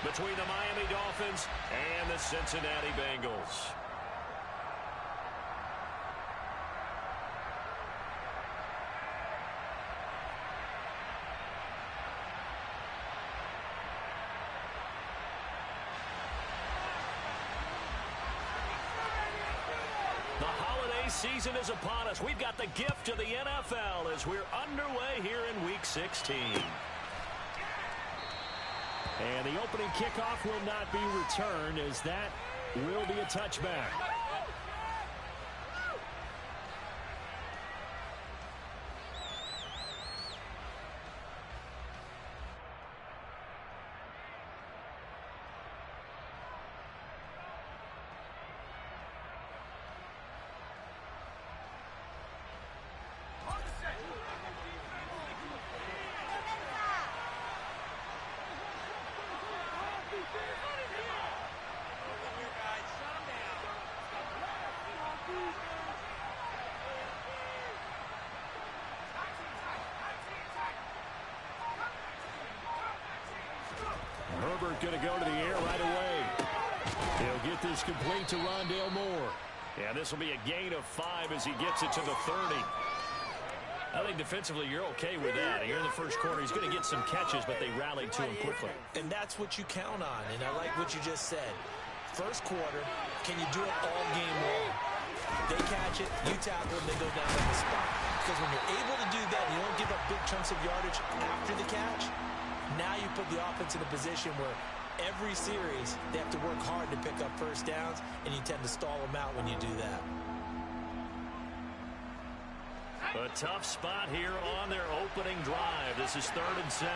between the Miami Dolphins and the Cincinnati Bengals. The holiday season is upon us. We've got the gift of the NFL as we're underway here in Week 16. And the opening kickoff will not be returned, as that will be a touchback. Herbert going to go to the air right away. He'll get this complete to Rondale Moore. Yeah, this will be a gain of 5 as he gets it to the 30. I think defensively you're okay with that. Here in the first quarter, he's going to get some catches, but they rallied to him quickly. And that's what you count on, and I like what you just said. First quarter, can you do it all game long? They catch it, you tackle them, they go down on the spot. Because when you're able to do that, you don't give up big chunks of yardage after the catch. Now you put the offense in a position where every series they have to work hard to pick up first downs, and you tend to stall them out when you do that. A tough spot here on their opening drive. This is 3rd and 7.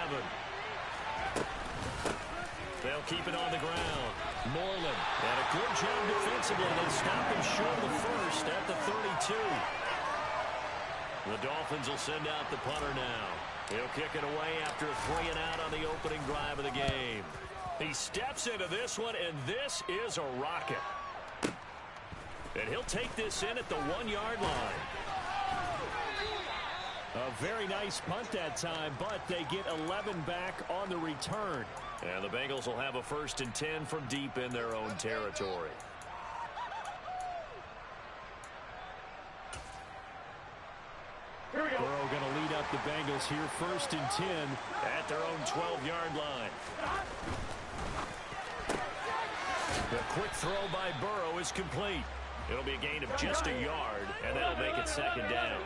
They'll keep it on the ground. Moreland had a good job defensively. They stop him short of the first at the 32. The Dolphins will send out the punter now. He'll kick it away after a 3 and out on the opening drive of the game. He steps into this one, and this is a rocket. And he'll take this in at the 1-yard line. A very nice punt that time, but they get 11 back on the return. And the Bengals will have a 1st and 10 from deep in their own territory. Burrow going to lead up the Bengals here, 1st and 10 at their own 12-yard line. The quick throw by Burrow is complete. It'll be a gain of just a yard, and that'll make it 2nd down.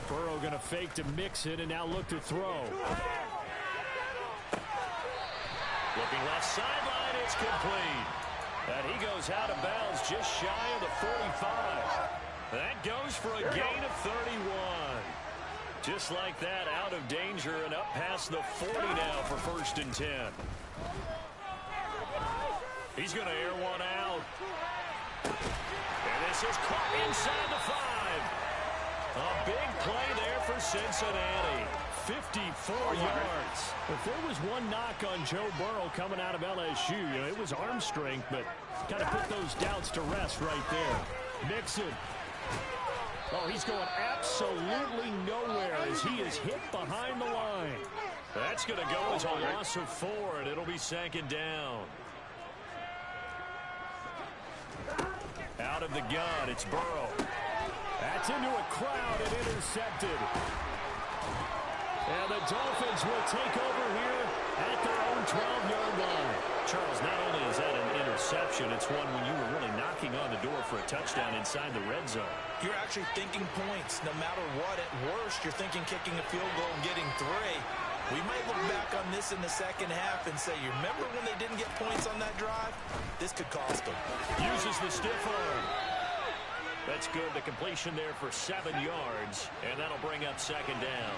Burrow going to fake to mix it and now look to throw. Looking left sideline, it's complete. And he goes out of bounds just shy of the 45. That goes for a gain of 31. Just like that, out of danger and up past the 40 now for 1st and 10. He's going to air one out. And this is caught inside the 5. A big play there for Cincinnati. 54 yards. If there was one knock on Joe Burrow coming out of LSU, it was arm strength, but kind of put those doubts to rest right there. Mixon. Oh, he's going absolutely nowhere as he is hit behind the line. That's going to go as a loss of 4, and it'll be 2nd down. Out of the gun, it's Burrow. That's into a crowd and intercepted. And the Dolphins will take over here at their own 12-yard line. Charles, not only is that an interception, it's one when you were really knocking on the door for a touchdown inside the red zone. You're actually thinking points no matter what. At worst, you're thinking kicking a field goal and getting 3. We might look back on this in the second half and say, you remember when they didn't get points on that drive? This could cost them. Uses the stiff arm. That's good. The completion there for 7 yards, and that'll bring up 2nd down.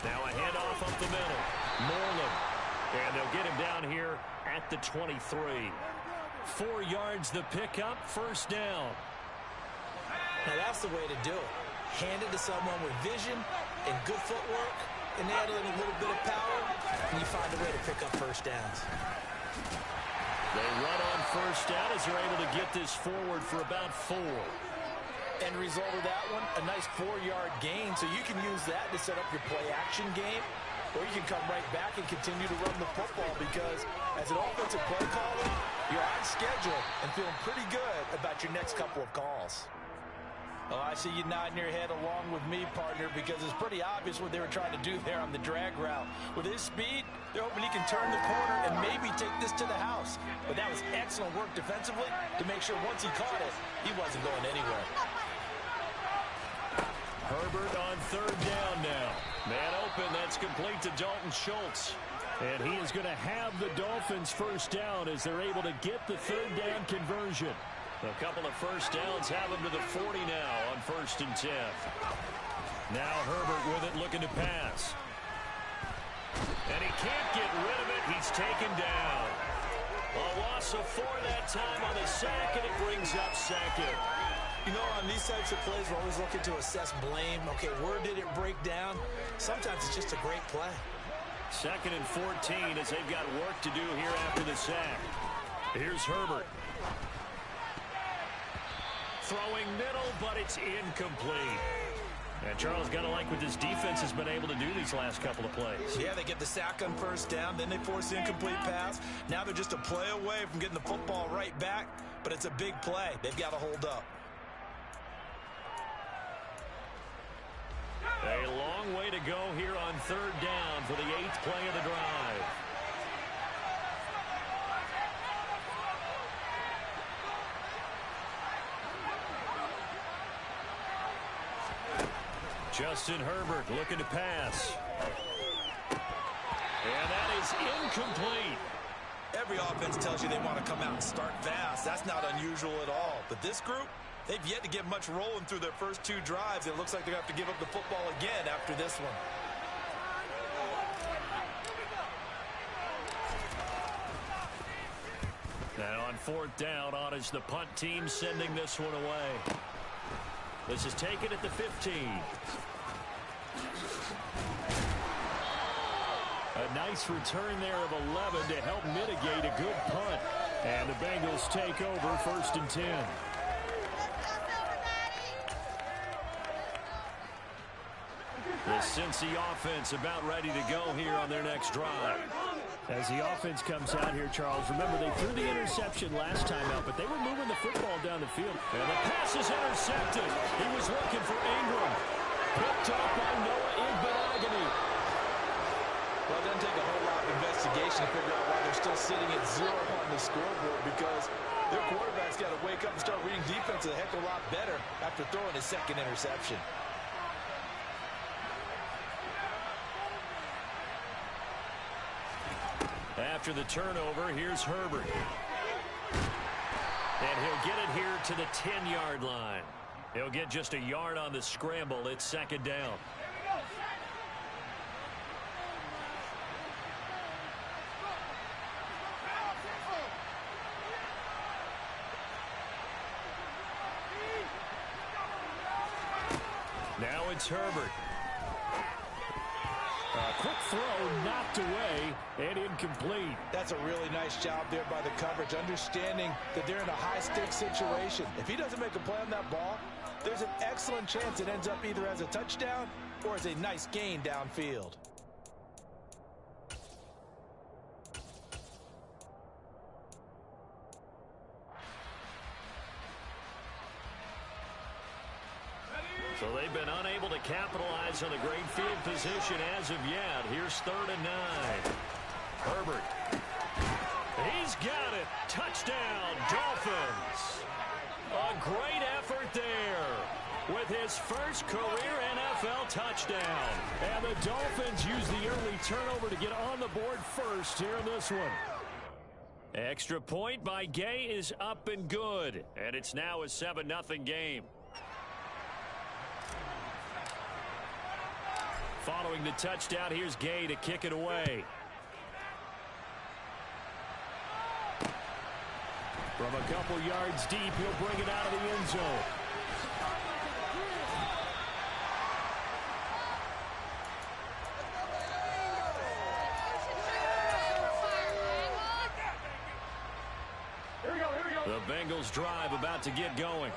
Now a handoff up the middle. Moreland. And they'll get him down here at the 23. 4 yards the pickup, 1st down. Now that's the way to do it. Hand it to someone with vision and good footwork, and add in a little bit of power, and you find a way to pick up 1st downs. They run on 1st down as they're able to get this forward for about 4. End result of that one, a nice 4-yard gain. So you can use that to set up your play-action game, or you can come right back and continue to run the football because as an offensive play caller, you're on schedule and feeling pretty good about your next couple of calls. Oh, I see you nodding your head along with me, partner, because it's pretty obvious what they were trying to do there on the drag route. With his speed, they're hoping he can turn the corner and maybe take this to the house. But that was excellent work defensively to make sure once he caught it, he wasn't going anywhere. Herbert on third down now. Man open, that's complete to Dalton Schultz. And he is going to have the Dolphins first down as they're able to get the third down conversion. A couple of first downs have him to the 40 now on 1st and 10. Now Herbert with it, looking to pass. And he can't get rid of it. He's taken down. A loss of 4 that time on the sack, and it brings up second. You know, on these types of plays, we're always looking to assess blame. Okay, where did it break down? Sometimes it's just a great play. 2nd and 14 as they've got work to do here after the sack. Here's Herbert. Throwing middle, but it's incomplete. And Charles, got to like what this defense has been able to do these last couple of plays. Yeah, they get the sack on first down, then they force the incomplete pass. Now they're just a play away from getting the football right back, but it's a big play. They've got to hold up. A long way to go here on third down for the 8th play of the drive. Justin Herbert looking to pass. And that is incomplete. Every offense tells you they want to come out and start fast. That's not unusual at all. But this group, they've yet to get much rolling through their first 2 drives. It looks like they're going to have to give up the football again after this one. Now on 4th down, on is the punt team sending this one away. This is taken at the 15. A nice return there of 11 to help mitigate a good punt. And the Bengals take over 1st and 10. The Cincy offense about ready to go here on their next drive. As the offense comes out here, Charles, remember they threw the interception last time out, but they were moving the football down the field. And the pass is intercepted. He was looking for Ingram. Picked up by Noah Igbinoghene. Well, it doesn't take a whole lot of investigation to figure out why they're still sitting at 0 on the scoreboard, because their quarterback's got to wake up and start reading defense a heck of a lot better after throwing his 2nd interception. After the turnover, here's Herbert. And he'll get it here to the 10-yard line. He'll get just a yard on the scramble. It's 2nd down. Now it's Herbert. Quick throw, knocked away, and incomplete. That's a really nice job there by the coverage, understanding that they're in a high-stakes situation. If he doesn't make a play on that ball, there's an excellent chance it ends up either as a touchdown or as a nice gain downfield. So they've been unable to capitalize on a great field position as of yet. Here's 3rd and 9. Herbert. He's got it. Touchdown, Dolphins. A great effort there with his first career NFL touchdown. And the Dolphins use the early turnover to get on the board first here in this one. Extra point by Gay is up and good. And it's now a 7-0 game. Following the touchdown, here's Gay to kick it away. From a couple yards deep, he'll bring it out of the end zone. The Bengals drive about to get going.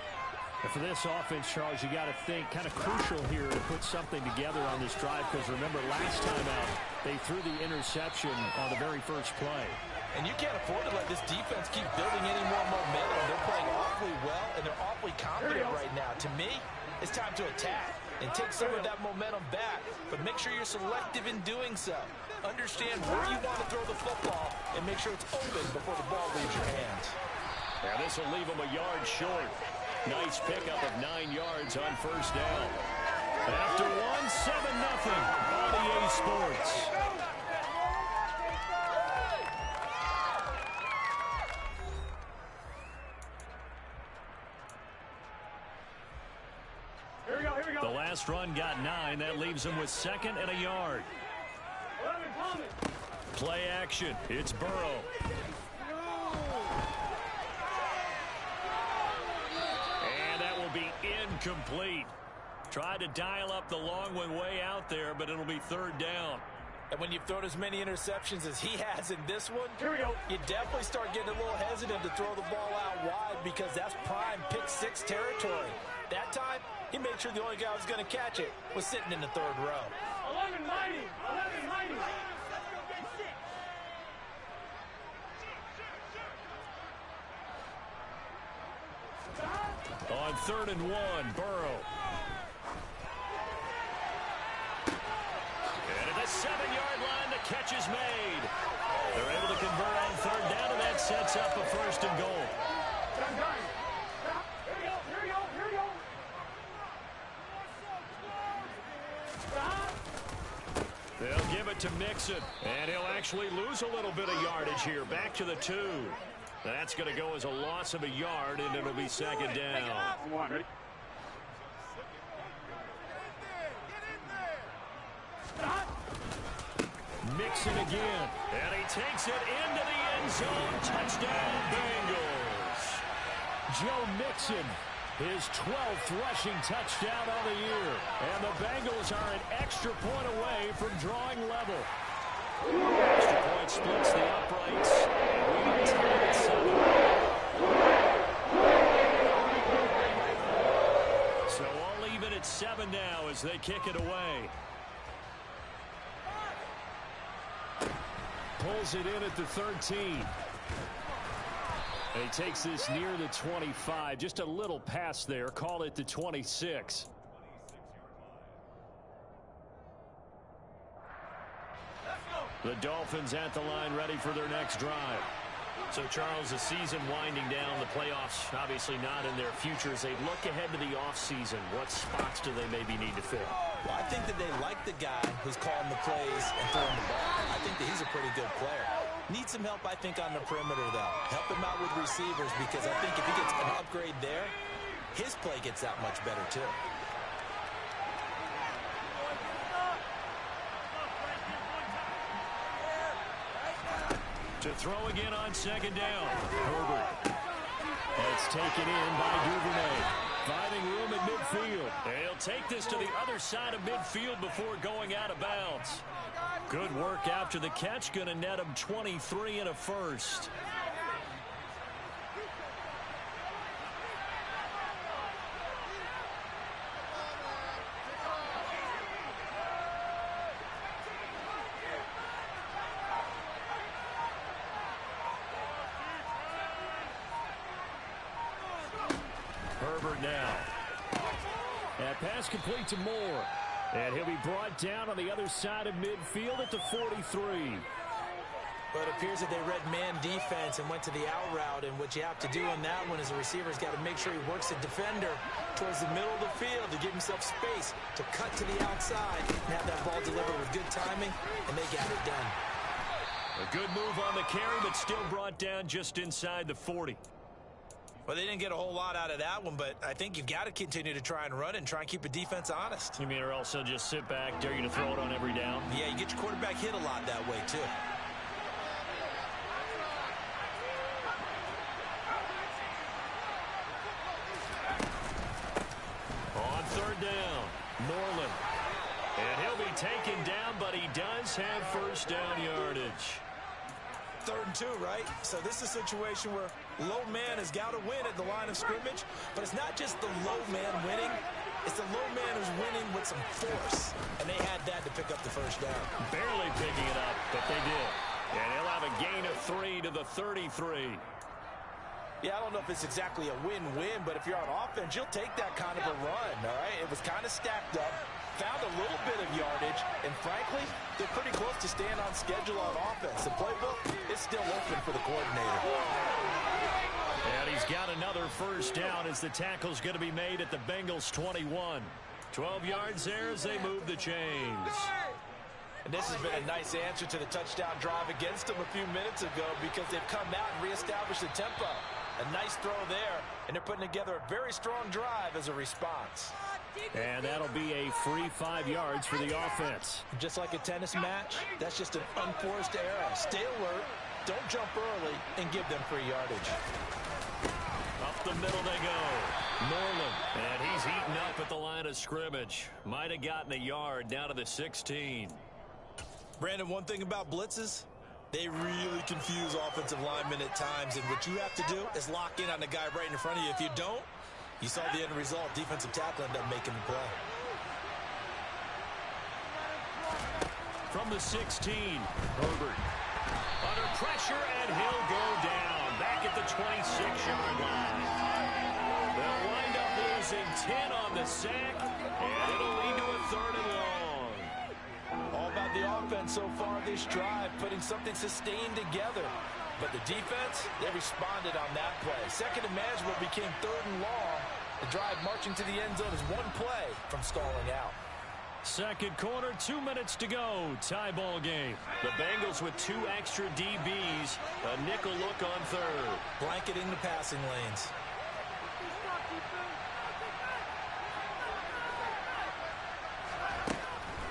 For this offense, Charles, you got to think kind of crucial here to put something together on this drive, because remember last time out they threw the interception on the very first play. And you can't afford to let this defense keep building any more momentum. They're playing awfully well, and they're awfully confident right now. To me, it's time to attack and take some of that momentum back, but make sure you're selective in doing so. Understand where you want to throw the football and make sure it's open before the ball leaves your hands. Yeah, this will leave them a yard short. Nice pickup of 9 yards on first down. After one, 7-0 on EA Sports. Here we go. The last run got 9. That leaves them with 2nd and a yard. Play action. It's Burrow. Be incomplete. Tried to dial up the long one way out there, but it'll be 3rd down. And when you've thrown as many interceptions as he has in this one, here we go, you definitely start getting a little hesitant to throw the ball out wide, because that's prime pick 6 territory. That time, he made sure the only guy who was going to catch it was sitting in the 3rd row. 11-90. On 3rd and 1, Burrow. And at the 7-yard line, the catch is made. They're able to convert on 3rd down, and that sets up a 1st and goal. Here we go. They'll give it to Mixon, and he'll actually lose a little bit of yardage here. Back to the 2. That's going to go as a loss of a yard, and it'll be 2nd down. Come on, ready? Mixon again, and he takes it into the end zone. Touchdown, Bengals. Joe Mixon, his 12th rushing touchdown of the year. And the Bengals are an extra point away from drawing level. Extra point splits the uprights. And we tie at 7. So all even at 7 now as they kick it away. Pulls it in at the 13. And he takes this near the 25. Just a little pass there. Call it the 26. The Dolphins at the line, ready for their next drive. So, Charles, the season winding down, the playoffs obviously not in their future. As they look ahead to the offseason, what spots do they maybe need to fill? Well, I think that they like the guy who's calling the plays and throwing the ball. I think that he's a pretty good player. Needs some help, I think, on the perimeter, though. Help him out with receivers, because I think if he gets an upgrade there, his play gets that much better, too. To throw again on 2nd down. Herbert. That's taken in by Duvernay. Finding room at midfield. He'll take this to the other side of midfield before going out of bounds. Good work after the catch. Going to net him 23 and a 1st. Herbert now. That pass complete to Moore. And he'll be brought down on the other side of midfield at the 43. But it appears that they read man defense and went to the out route. And what you have to do on that one is the receiver's got to make sure he works the defender towards the middle of the field to give himself space to cut to the outside and have that ball delivered with good timing, and they got it done. A good move on the carry, but still brought down just inside the 40. Well, they didn't get a whole lot out of that one, but I think you've got to continue to try and run and try and keep the defense honest. You mean, or else they'll just sit back, dare you to throw it on every down? Yeah, you get your quarterback hit a lot that way, too. On 3rd down, Moreland. And he'll be taken down, but he does have 1st down yardage. 3rd and 2, right? So this is a situation where Low man has got to win at the line of scrimmage, but it's not just the low man winning. It's the low man who's winning with some force, and they had that to pick up the first down. Barely picking it up, but they did. And he'll have a gain of 3 to the 33. Yeah, I don't know if it's exactly a win-win, but if you're on offense, you'll take that kind of a run, all right? It was kind of stacked up, found a little bit of yardage, and frankly, they're pretty close to staying on schedule on offense. The playbook is still open for the coordinator. And he's got another first down as the tackle's going to be made at the Bengals 21. 12 yards there as they move the chains. And this has been a nice answer to the touchdown drive against them a few minutes ago because they've come out and reestablished the tempo. A nice throw there, and they're putting together a very strong drive as a response. And that'll be a free 5 yards for the offense. Just like a tennis match, that's just an unforced error. Stay alert, don't jump early, and give them free yardage. Up the middle they go. Moreland, and he's heating up at the line of scrimmage. Might have gotten a yard down to the 16. Brandon, one thing about blitzes, they really confuse offensive linemen at times, and what you have to do is lock in on the guy right in front of you. If you don't, you saw the end result. Defensive tackle ended up making the play. From the 16, Herbert. Under pressure, and he'll go down. Back at the 26-yard line. They'll wind up losing 10 on the sack, and it'll lead to a 3rd and long. All about the offense so far this drive, putting something sustained together. But the defense, they responded on that play. Second and manageable became 3rd and long. The drive marching to the end zone is one play from stalling out. Second quarter, 2 minutes to go. Tie ball game. The Bengals with 2 extra DBs. A nickel look on 3rd. Blanketing the passing lanes.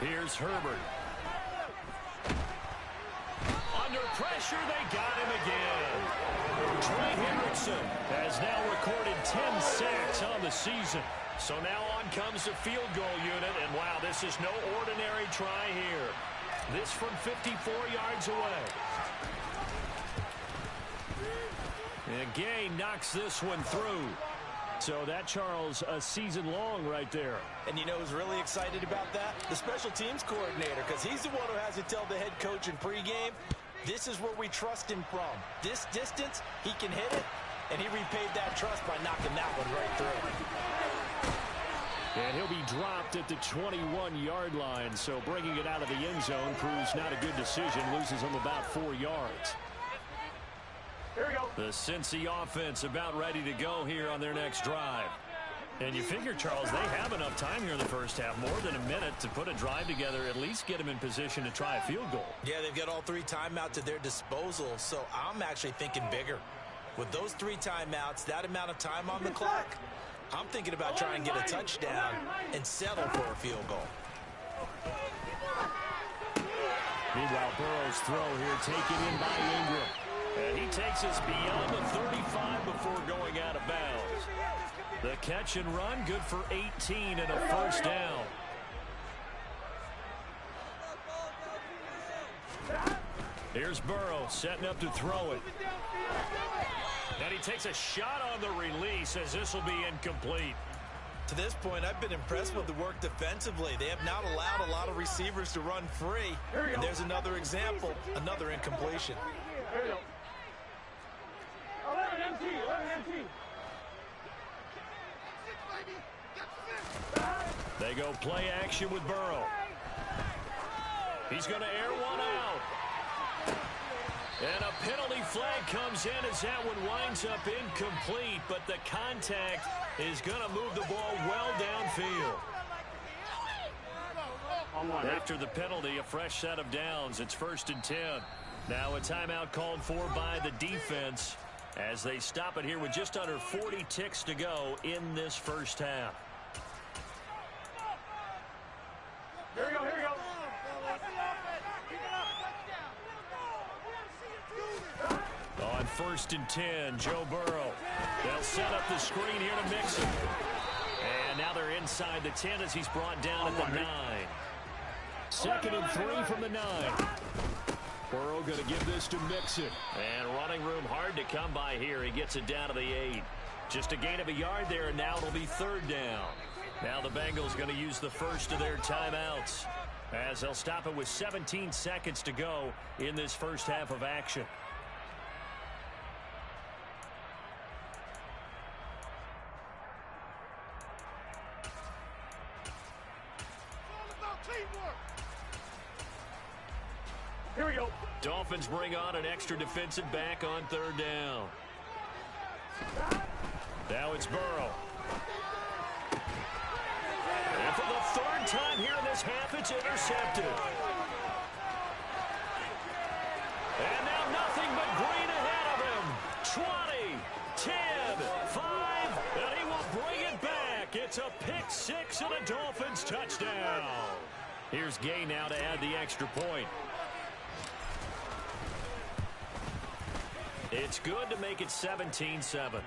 Here's Herbert. Under pressure, they got him again. Trey Hendrickson has now recorded 10 sacks on the season. So now on comes the field goal unit, and wow, this is no ordinary try here. This from 54 yards away. And Gay knocks this one through. So that, Charles, a season long right there. And you know who's really excited about that? The special teams coordinator, because he's the one who has to tell the head coach in pregame, this is where we trust him from. This distance, he can hit it, and he repaid that trust by knocking that one right through. And he'll be dropped at the 21-yard line, so bringing it out of the end zone proves not a good decision, loses him about 4 yards. Here we go. The Cincy offense about ready to go here on their next drive. And you figure, Charles, they have enough time here in the first half, more than a minute, to put a drive together, at least get them in position to try a field goal. Yeah, they've got all 3 timeouts at their disposal, so I'm actually thinking bigger. With those 3 timeouts, that amount of time on the clock, I'm thinking about trying to get a touchdown and settle for a field goal. Meanwhile, Burrow's throw here taken in by Ingram. And he takes us beyond the 35 before going out of bounds. The catch and run, good for 18 and a first down. Here's Burrow setting up to throw it. And he takes a shot on the release as this will be incomplete. To this point, I've been impressed with the work defensively. They have not allowed a lot of receivers to run free. And there's another example, another incompletion. Here we go. 11 MT, 11 MT. They go play action with Burrow. He's going to air one out. And a penalty flag comes in as that one winds up incomplete, but the contact is going to move the ball well downfield. After the penalty, a fresh set of downs. It's 1st and 10. Now a timeout called for by the defense as they stop it here with just under 40 ticks to go in this first half. Here we go, here we go. On 1st and 10, Joe Burrow. They'll set up the screen here to Mixon. And now they're inside the 10 as he's brought down at the 9. 2nd and 3 from the 9. Burrow going to give this to Mixon. And running room hard to come by here. He gets it down to the 8. Just a gain of a yard there, and now it'll be 3rd down. Now the Bengals going to use the first of their timeouts, as they'll stop it with 17 seconds to go in this first half of action. Here we go. Dolphins bring on an extra defensive back on 3rd down. Now it's Burrow. And for the 3rd time here in this half, it's intercepted. And now nothing but green ahead of him. 20, 10, 5, and he will bring it back. It's a pick 6 and a Dolphins touchdown. Here's Gay now to add the extra point. It's good to make it 17-7.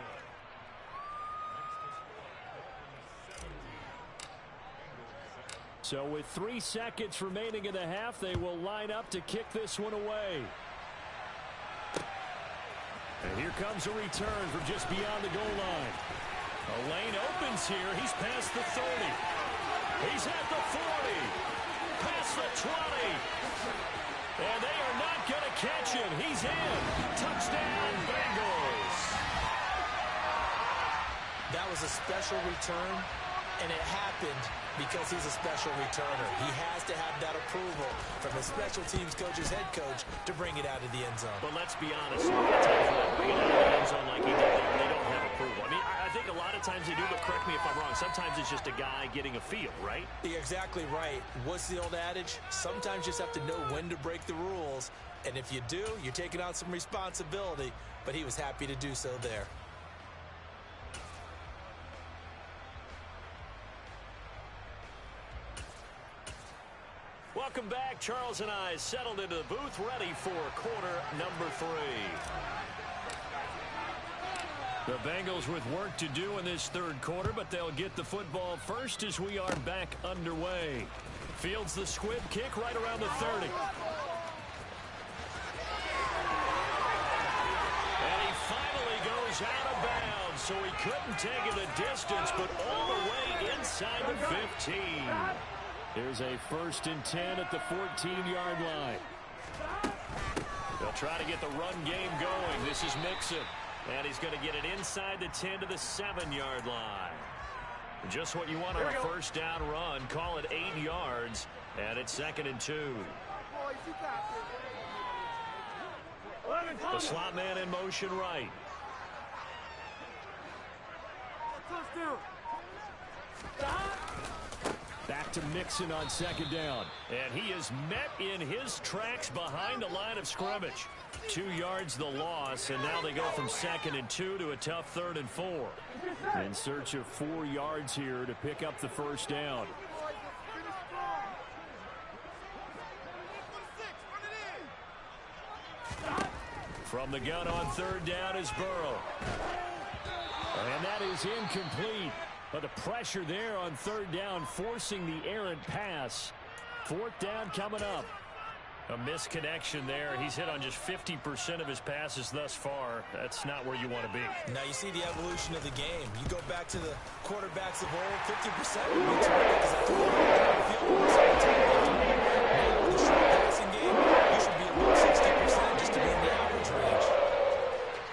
So with 3 seconds remaining in the half, they will line up to kick this one away. And here comes a return from just beyond the goal line. A lane opens here. He's past the 30. He's at the 40. Past the 20. And they are not going to catch him. He's in. Touchdown, Bengals. That was a special return, and it happened because he's a special returner. He has to have that approval from the special teams coach's head coach to bring it out of the end zone. But let's be honest, a lot of times when they bring it out of the end zone like he did there, they don't have approval. I mean, I think a lot of times they do, but correct me if I'm wrong. Sometimes it's just a guy getting a feel, right? You're exactly right. What's the old adage? Sometimes you just have to know when to break the rules. And if you do, you're taking on some responsibility. But he was happy to do so there. Welcome back. Charles and I settled into the booth, ready for quarter number 3. The Bengals with work to do in this 3rd quarter, but they'll get the football first as we are back underway. Fields the squib kick right around the 30. And he finally goes out of bounds, so he couldn't take it the distance, but all the way inside the 15. There's a 1st and 10 at the 14-yard line. They'll try to get the run game going. This is Mixon. And he's going to get it inside the 10 to the 7-yard line. Just what you want on a 1st down run. Call it 8 yards. And it's 2nd and 2. The slot man in motion right. Back to Mixon on 2nd down. And he is met in his tracks behind the line of scrimmage. 2 yards the loss, and now they go from 2nd and 2 to a tough 3rd and 4. In search of 4 yards here to pick up the 1st down. From the gun on 3rd down is Burrow. And that is incomplete. But the pressure there on 3rd down, forcing the errant pass. 4th down coming up. A misconnection there. He's hit on just 50% of his passes thus far. That's not where you want to be. Now you see the evolution of the game. You go back to the quarterbacks of old, 50% would be terrific because that's field goal now with the short passing game, you should be about 60% just to be in the average range.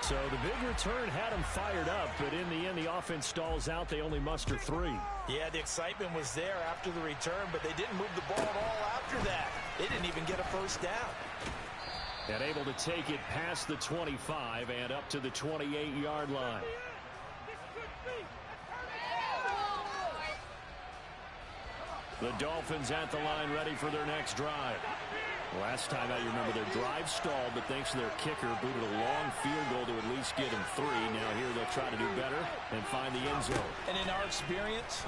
So the big return had him fired up, but in the end, the offense stalls out. They only muster 3. Yeah, the excitement was there after the return, but they didn't move the ball at all after that. They didn't even get a 1st down. And able to take it past the 25 and up to the 28-yard line. The Dolphins at the line ready for their next drive. Last time out, you remember their drive stalled, but thanks to their kicker, booted a long field goal to at least get him 3. Now here they'll try to do better and find the end zone. And in our experience,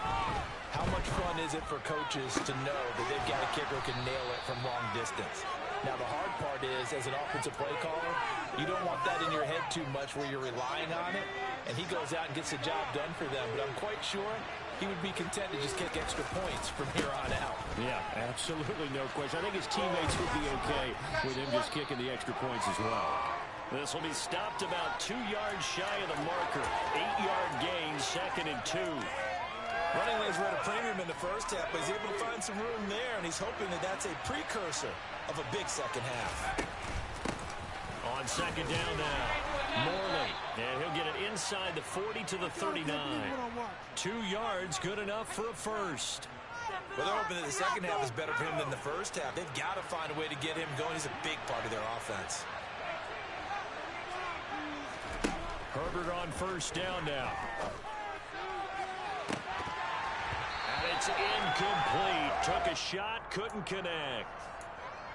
how much fun is it for coaches to know that they've got a kicker who can nail it from long distance? Now, the hard part is, as an offensive play caller, you don't want that in your head too much where you're relying on it, and he goes out and gets the job done for them. But I'm quite sure he would be content to just kick extra points from here on out. Yeah, absolutely no question. I think his teammates would be okay with him just kicking the extra points as well. This will be stopped about 2 yards shy of the marker. 8-yard gain, 2nd and 2. Running lanes were at a premium in the first half, but he's able to find some room there, and he's hoping that that's a precursor of a big second half. On 2nd down now, Moreland, and he'll get it inside the 40 to the 39. 2 yards, good enough for a first. Well, they're hoping that the second half is better for him than the first half. They've got to find a way to get him going. He's a big part of their offense. Herbert on 1st down now. And it's incomplete. Took a shot, couldn't connect.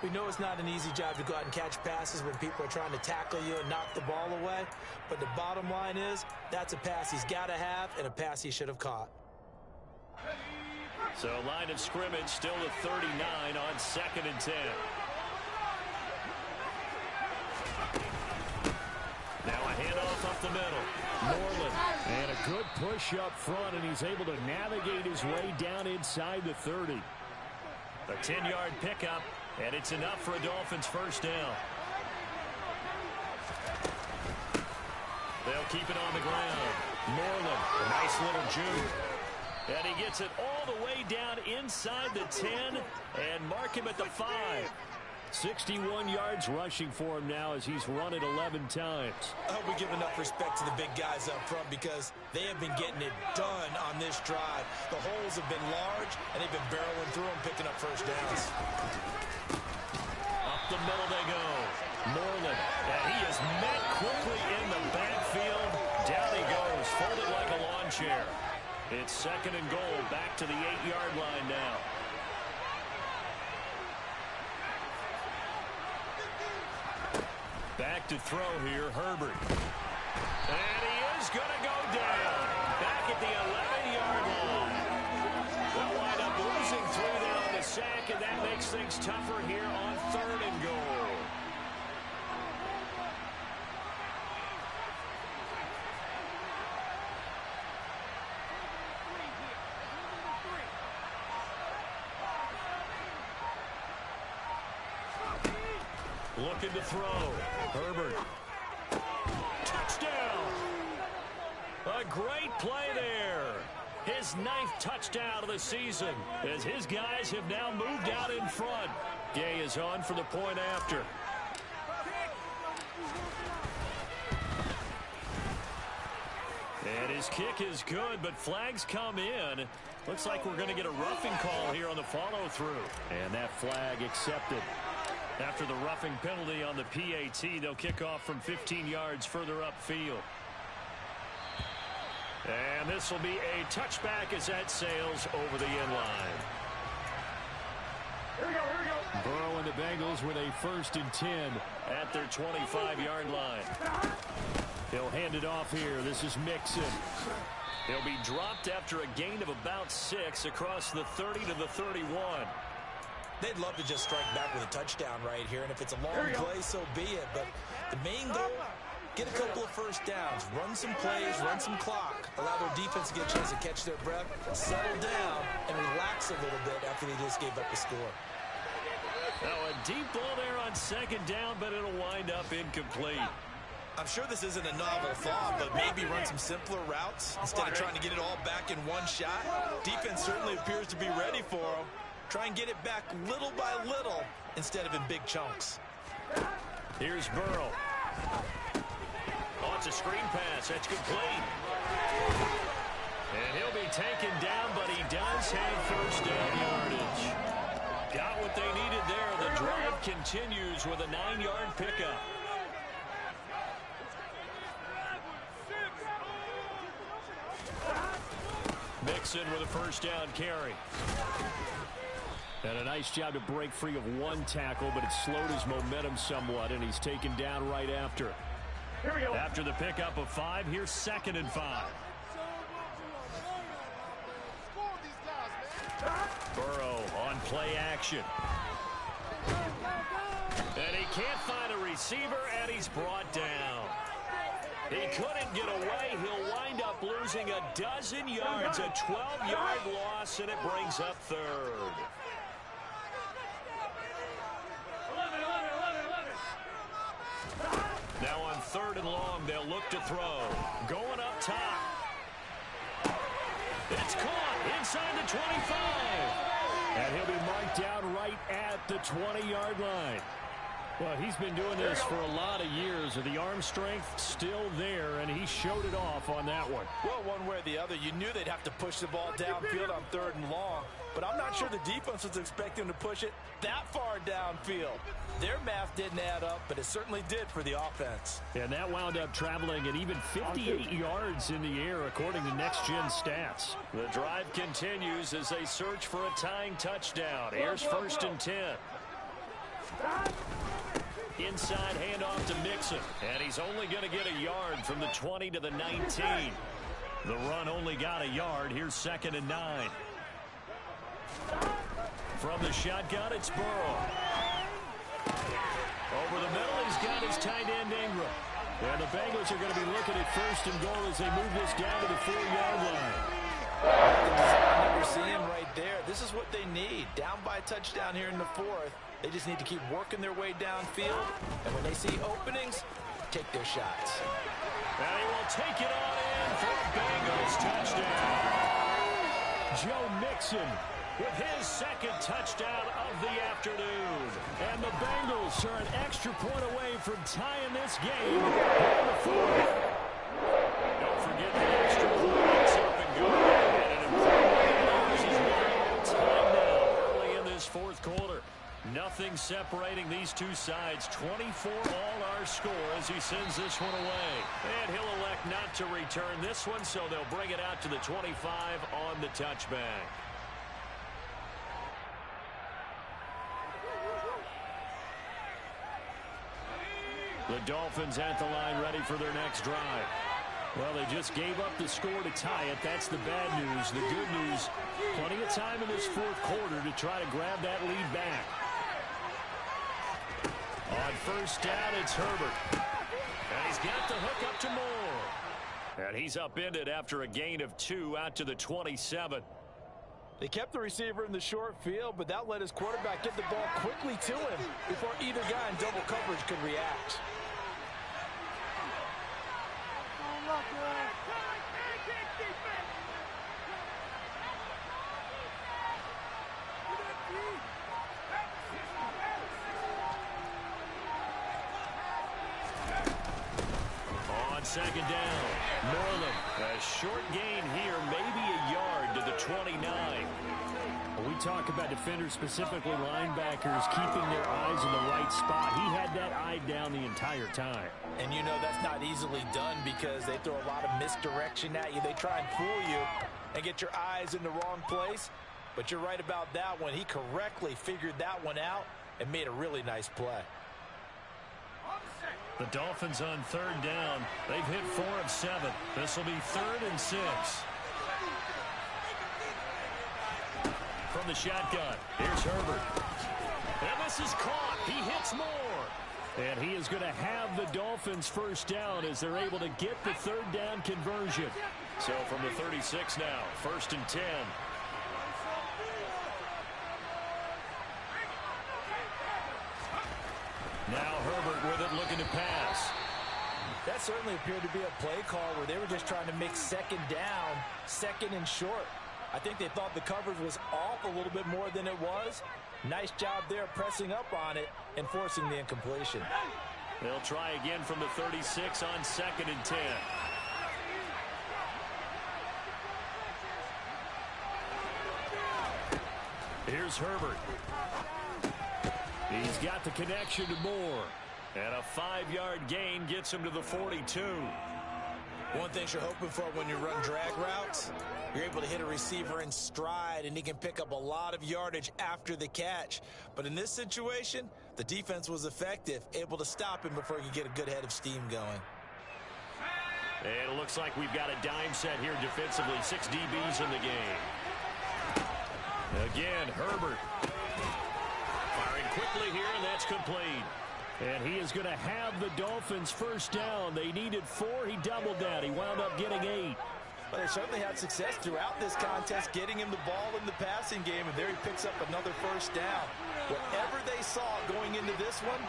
We know it's not an easy job to go out and catch passes when people are trying to tackle you and knock the ball away. But the bottom line is, that's a pass he's got to have and a pass he should have caught. So line of scrimmage still at 39 on 2nd and 10. Now a handoff up the middle. Moreland. And a good push up front, and he's able to navigate his way down inside the 30. A 10-yard pickup, and it's enough for a Dolphins first down. They'll keep it on the ground. Moreland, a nice little juke. And he gets it all the way down inside the 10 and mark him at the 5. 61 yards rushing for him now as he's run it 11 times. I hope we give enough respect to the big guys up front because they have been getting it done on this drive. The holes have been large, and they've been barreling through them, picking up first downs. Up the middle they go. Moreland, and he is met quickly in the backfield. Down he goes, folded like a lawn chair. It's 2nd and goal, back to the 8-yard line now. Back to throw here, Herbert. And he is going to go down. Back at the 11-yard line. They'll wind up losing 3 there on the sack, and that makes things tougher here on 3rd and goal. Looking to throw. Herbert. Touchdown. A great play there. His 9th touchdown of the season as his guys have now moved out in front. Gay is on for the point after. And his kick is good, but flags come in. Looks like we're going to get a roughing call here on the follow-through. And that flag accepted. After the roughing penalty on the PAT, they'll kick off from 15 yards further upfield. And this will be a touchback as that sails over the end line. Here we go. Burrow and the Bengals with a 1st and 10 at their 25-yard line. He'll hand it off here. This is Mixon. He'll be dropped after a gain of about 6 across the 30 to the 31. They'd love to just strike back with a touchdown right here, and if it's a long play, so be it. But the main goal, get a couple of first downs, run some plays, run some clock, allow their defense to get a chance to catch their breath, settle down, and relax a little bit after they just gave up a score. Now a deep ball there on 2nd down, but it'll wind up incomplete. I'm sure this isn't a novel thought, but maybe run some simpler routes instead of trying to get it all back in one shot. Defense certainly appears to be ready for them. Try and get it back little by little instead of in big chunks. Here's Burrow. Oh, it's a screen pass. That's complete. And he'll be taken down, but he does have first down yardage. Got what they needed there. The drive continues with a 9-yard pickup. Mixon with a first down carry. And a nice job to break free of one tackle, but it slowed his momentum somewhat, and he's taken down right after. Here we go. After the pickup of 5, here's 2nd and 5. Burrow on play action. And he can't find a receiver, and he's brought down. He couldn't get away. He'll wind up losing a dozen yards, a 12-yard loss, and it brings up third. 11. Now on 3rd and long, they'll look to throw. Going up top. It's caught inside the 25. And he'll be marked down right at the 20-yard line. Well, he's been doing this for a lot of years. The arm strength still there, and he showed it off on that one. Well, one way or the other, you knew they'd have to push the ball downfield on 3rd and long, but I'm not sure the defense was expecting to push it that far downfield. Their math didn't add up, but it certainly did for the offense. And that wound up traveling at even 58 yards in the air, according to Next Gen Stats. The drive continues as they search for a tying touchdown. Here's 1st and 10. Inside handoff to Mixon. And he's only going to get a yard from the 20 to the 19. The run only got a yard. Here's 2nd and 9. From the shotgun, it's Burrow. Over the middle, he's got his tight end Ingram. And the Bengals are going to be looking at 1st and goal as they move this down to the 4-yard line. The design that we're seeing right there, this is what they need. Down by a touchdown here in the 4th. They just need to keep working their way downfield. And when they see openings, take their shots. And he will take it on in for a Bengals touchdown. Joe Mixon with his 2nd touchdown of the afternoon. And the Bengals are an extra point away from tying this game in the 4th. Don't forget the extra points up and going. And an important news is one time now early in this 4th quarter. Nothing separating these two sides. 24 all our score as he sends this one away. And he'll elect not to return this one, so they'll bring it out to the 25 on the touchback. The Dolphins at the line ready for their next drive. Well, they just gave up the score to tie it. That's the bad news. The good news, plenty of time in this 4th quarter to try to grab that lead back. On 1st down, it's Herbert. And he's got the hook up to Moore. And he's upended after a gain of 2 out to the 27. They kept the receiver in the short field, but that let his quarterback get the ball quickly to him before either guy in double coverage could react. On 2nd down, Moreland. A short gain here, maybe a yard to the 29. We talk about defenders, specifically linebackers, keeping their eyes in the right spot. He had that eye down the entire time. And you know that's not easily done because they throw a lot of misdirection at you. They try and fool you and get your eyes in the wrong place. But you're right about that one. He correctly figured that one out and made a really nice play. The Dolphins on 3rd down. They've hit 4 of 7. This will be 3rd and 6. From the shotgun, here's Herbert. And this is caught. He hits Moore. And he is going to have the Dolphins 1st down as they're able to get the 3rd down conversion. So from the 36 now, 1st and 10. Now Herbert with it, looking to pass. That certainly appeared to be a play call where they were just trying to make 2nd down, 2nd and short. I think they thought the coverage was off a little bit more than it was. Nice job there pressing up on it and forcing the incompletion. They'll try again from the 36 on 2nd and 10. Here's Herbert. He's got the connection to Moore. And a 5-yard gain gets him to the 42. One thing you're hoping for when you run drag routes, you're able to hit a receiver in stride, and he can pick up a lot of yardage after the catch. But in this situation, the defense was effective, able to stop him before he could get a good head of steam going. And it looks like we've got a dime set here defensively. 6 DBs in the game. Again, Herbert. Firing quickly here, and that's complete. And he is going to have the Dolphins first down. They needed 4. He doubled that. He wound up getting 8. But they certainly had success throughout this contest, getting him the ball in the passing game, and there he picks up another first down. Whatever they saw going into this one,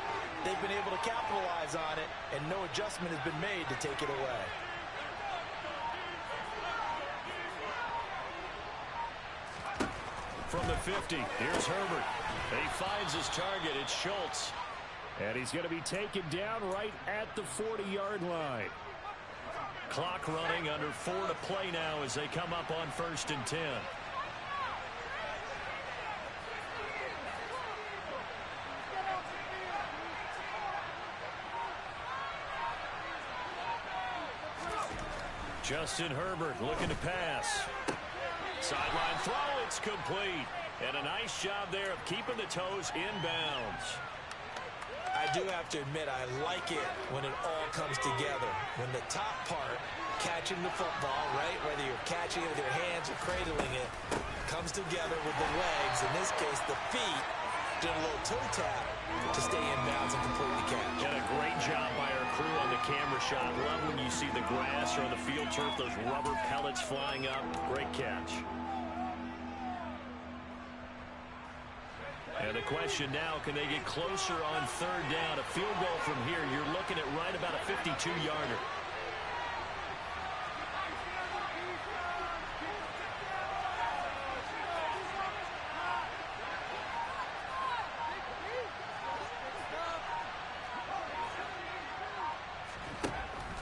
they've been able to capitalize on it, and no adjustment has been made to take it away. From the 50, here's Herbert. He finds his target. It's Schultz. And he's going to be taken down right at the 40-yard line. Clock running, under 4 to play now as they come up on 1st and 10. Justin Herbert looking to pass. Sideline throw, it's complete. And a nice job there of keeping the toes inbounds. I do have to admit, I like it when it all comes together. When the top part, catching the football, right, whether you're catching it with your hands or cradling it, comes together with the legs. In this case, the feet, did a little toe tap to stay in bounds and complete the catch. And a great job by our crew on the camera shot. Love when you see the grass or on the field turf, those rubber pellets flying up. Great catch. And the question now, can they get closer on 3rd down? A field goal from here, you're looking at right about a 52-yarder.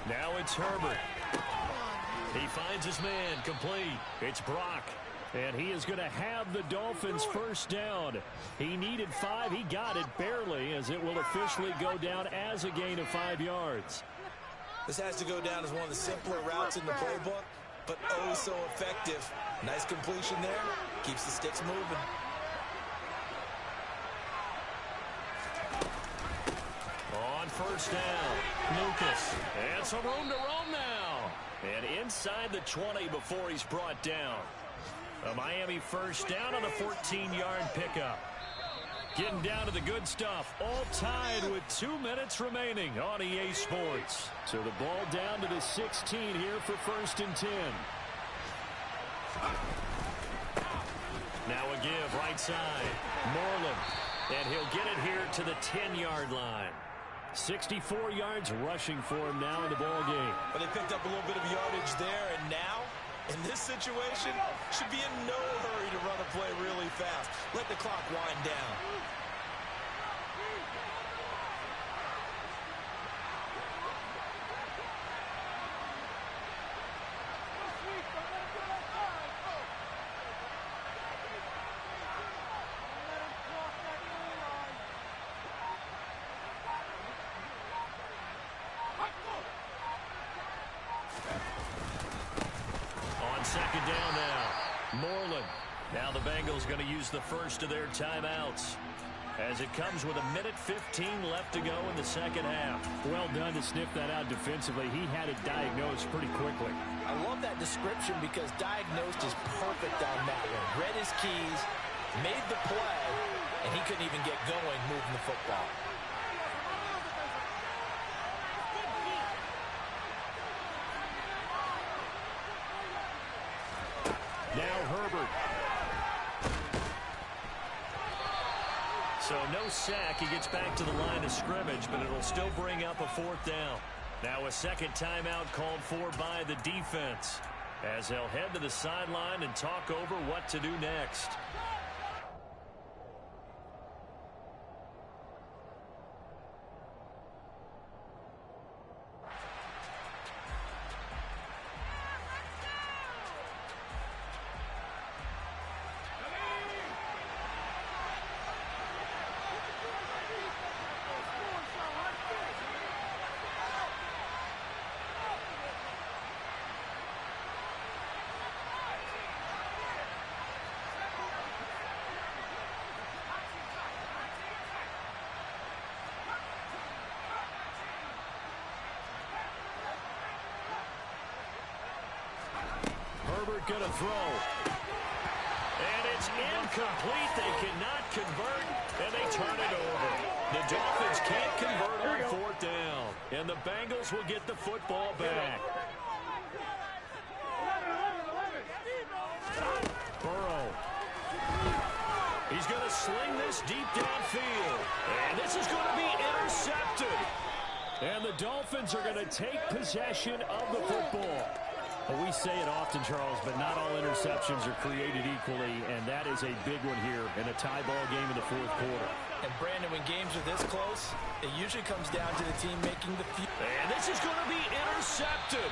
Now it's Herbert. He finds his man, complete. It's Brock. And he is going to have the Dolphins first down. He needed 5. He got it barely, as it will officially go down as a gain of 5 yards. This has to go down as one of the simpler routes in the playbook, but oh so effective. Nice completion there. Keeps the sticks moving. On 1st down, Lucas. And some room to roam now. And inside the 20 before he's brought down. A Miami first down on a 14-yard pickup. Getting down to the good stuff. All tied with 2 minutes remaining on EA Sports. So the ball down to the 16 here for 1st and 10. Now a give right side. Moreland. And he'll get it here to the 10-yard line. 64 yards rushing for him now in the ball game. But they picked up a little bit of yardage there, and now, in this situation, should be in no hurry to run a play really fast. Let the clock wind down. Second down now. Moreland. Now the Bengals going to use the first of their timeouts, as it comes with 1:15 left to go in the second half. Well done to sniff that out defensively. He had it diagnosed pretty quickly. I love that description because diagnosed is perfect on that one. Read his keys, made the play, and he couldn't even get going moving the football. Now Herbert. So no sack. He gets back to the line of scrimmage, but it'll still bring up a 4th down. Now a second timeout called for by the defense, as they'll head to the sideline and talk over what to do next. Herbert going to throw. And it's incomplete. They cannot convert, and they turn it over. The Dolphins can't convert on fourth down, and the Bengals will get the football back. Burrow. He's going to sling this deep downfield, and this is going to be intercepted. And the Dolphins are going to take possession of the football. Well, we say it often, Charles, but not all interceptions are created equally, and that is a big one here in a tie ball game in the fourth quarter. And, Brandon, when games are this close, it usually comes down to the team making the few. And this is going to be intercepted.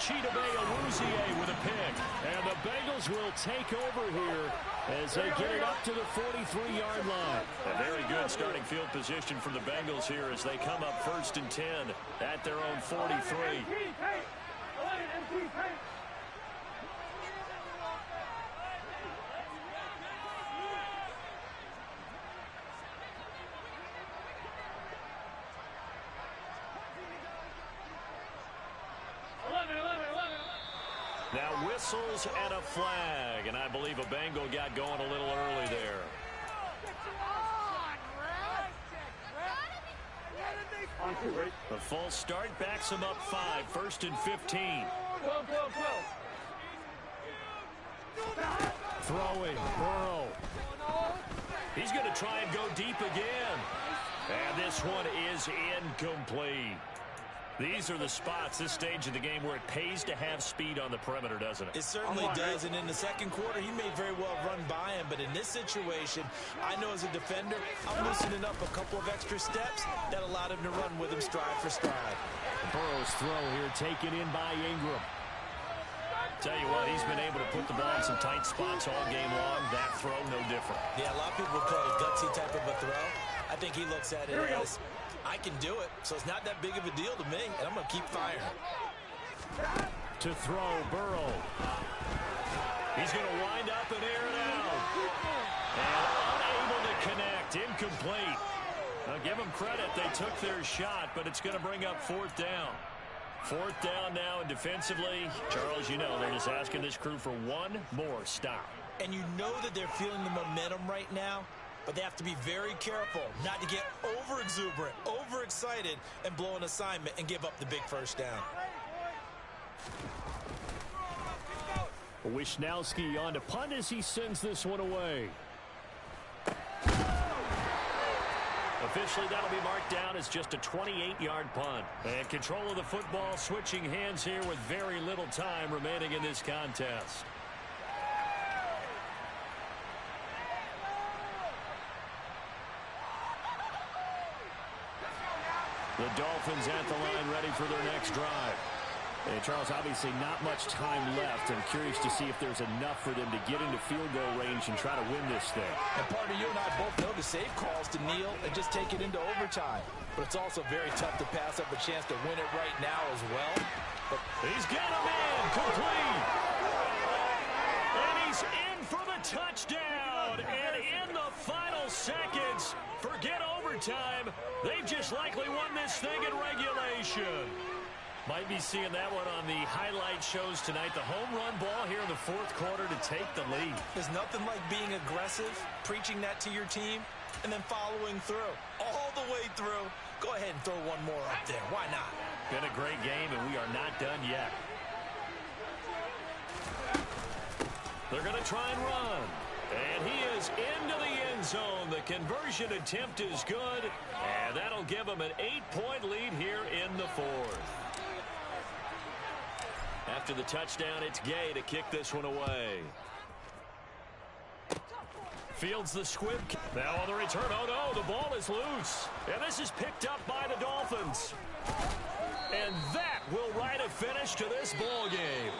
Chidobe Awuzie with a pick. And the Bengals will take over here as they get it up to the 43-yard line. A very good starting field position for the Bengals here as they come up 1st and 10 at their own 43. Now whistles and a flag, and I believe a Bengal got going a little early there. The false start backs him up 5, 1st and 15. Throwing, Burrow. He's going to try and go deep again. And this one is incomplete. These are the spots, this stage of the game, where it pays to have speed on the perimeter, doesn't it? It certainly does, and in the second quarter, he may very well run by him, but in this situation, I know as a defender, I'm loosening up a couple of extra steps that allowed him to run with him stride for stride. Burrow's throw here taken in by Ingram. Tell you what, he's been able to put the ball in some tight spots all game long. That throw, no different. Yeah, a lot of people would call it a gutsy type of a throw. I think he looks at it as, I can do it, so it's not that big of a deal to me, and I'm going to keep firing. To throw, Burrow. He's going to wind up and air it out. And unable to connect, incomplete. Now give them credit, they took their shot, but it's going to bring up 4th down. 4th down now, and defensively, Charles, you know, they're just asking this crew for one more stop. And you know that they're feeling the momentum right now, but they have to be very careful not to get over-exuberant, over-excited, and blow an assignment and give up the big first down. Wisnowski on to punt as he sends this one away. Officially, that'll be marked down as just a 28-yard punt. And control of the football switching hands here with very little time remaining in this contest. The Dolphins at the line ready for their next drive. Hey, Charles, obviously not much time left. I'm curious to see if there's enough for them to get into field goal range and try to win this thing. And partner, you and I both know the safe calls to kneel and just take it into overtime. But it's also very tough to pass up a chance to win it right now as well. But he's got a man complete. And he's in for the touchdown. And in the final seconds, forget overtime. They've just likely won this thing in regulation. Might be seeing that one on the highlight shows tonight. The home run ball here in the fourth quarter to take the lead. There's nothing like being aggressive, preaching that to your team, and then following through. All the way through. Go ahead and throw one more up there. Why not? Been a great game, and we are not done yet. They're going to try and run. And he is into the end zone. The conversion attempt is good, and that'll give him an 8-point lead here in the fourth. After the touchdown, it's Gay to kick this one away. Fields the squib. Now on the return. Oh, no, the ball is loose. And this is picked up by the Dolphins. And that will write a finish to this ball game.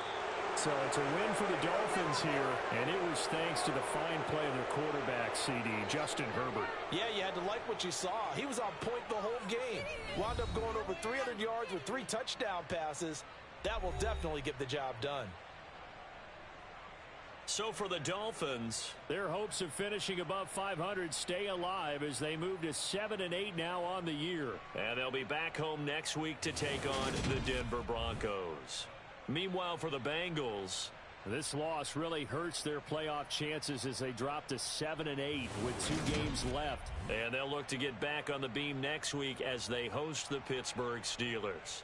So it's a win for the Dolphins here, and it was thanks to the fine play of their quarterback, CD, Justin Herbert. Yeah, you had to like what you saw. He was on point the whole game. Wound up going over 300 yards with 3 touchdown passes. That will definitely get the job done. So for the Dolphins, their hopes of finishing above 500 stay alive as they move to 7-8 now on the year. And they'll be back home next week to take on the Denver Broncos. Meanwhile, for the Bengals, This loss really hurts their playoff chances as they drop to 7-8 with 2 games left. And they'll look to get back on the beam next week as they host the Pittsburgh Steelers.